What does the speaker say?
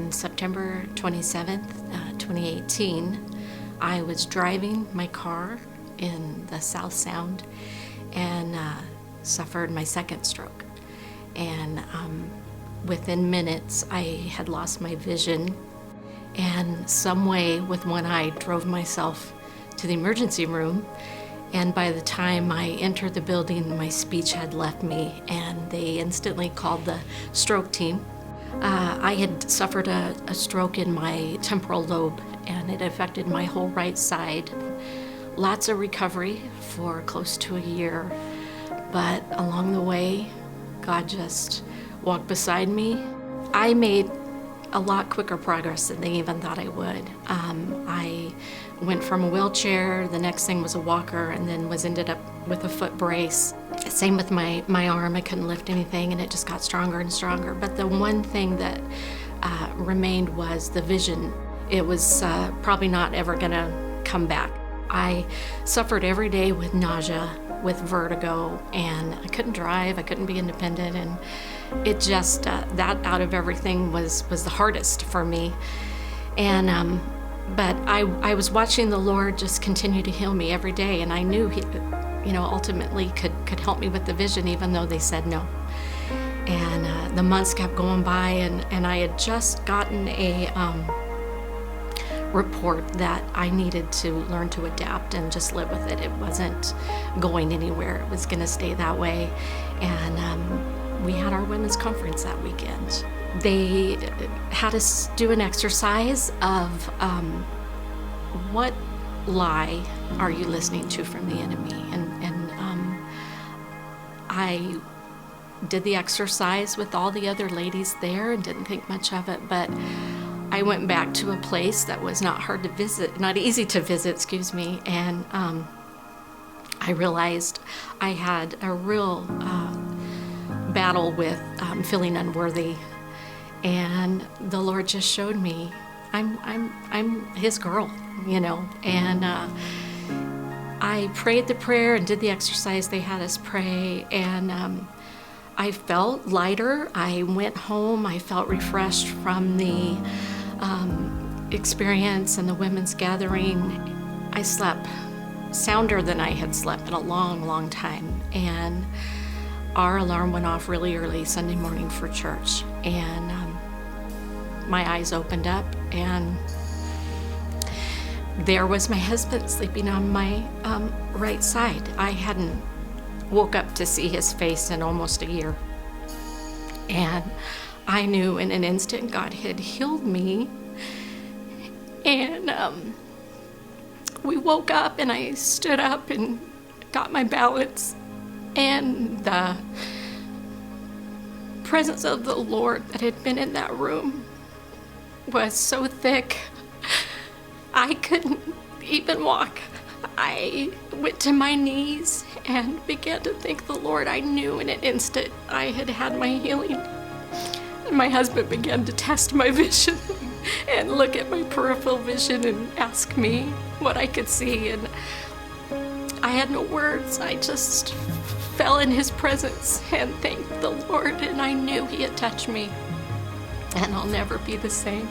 on September 27th, 2018, I was driving my car in the South Sound and suffered my second stroke. And within minutes, I had lost my vision, and some way with one eye drove myself to the emergency room. And by the time I entered the building, my speech had left me, and they instantly called the stroke team. I had suffered a stroke in my temporal lobe, and it affected my whole right side. Lots of recovery for close to a year, but along the way, God just walked beside me. I made a lot quicker progress than they even thought I would. I went from a wheelchair, the next thing was a walker, and then ended up with a foot brace. Same with my arm, I couldn't lift anything, and it just got stronger and stronger. But the one thing that remained was the vision. It was probably not ever gonna come back. I suffered every day with nausea, with vertigo, and I couldn't drive, I couldn't be independent, and it just, that out of everything was the hardest for me. And but I was watching the Lord just continue to heal me every day, and I knew He, ultimately could help me with the vision, even though they said no. And the months kept going by, and I had just gotten a report that I needed to learn to adapt and just live with it. It wasn't going anywhere. It was going to stay that way. And we had our women's conference that weekend. They had us do an exercise of what lie are you listening to from the enemy? And I did the exercise with all the other ladies there and didn't think much of it, but I went back to a place that was not easy to visit, and I realized I had a real battle with feeling unworthy, and the Lord just showed me I'm His girl, and I prayed the prayer and did the exercise they had us pray, and I felt lighter. I went home, I felt refreshed from the experience and the women's gathering. I slept sounder than I had slept in a long, long time. And our alarm went off really early Sunday morning for church. And my eyes opened up, and there was my husband sleeping on my right side. I hadn't woke up to see his face in almost a year. And I knew in an instant God had healed me. And we woke up, and I stood up and got my balance. And the presence of the Lord that had been in that room was so thick, I couldn't even walk. I went to my knees and began to thank the Lord. I knew in an instant I had had my healing. And my husband began to test my vision and look at my peripheral vision and ask me what I could see. And I had no words. I just fell in His presence and thanked the Lord, and I knew He had touched me. And I'll never be the same.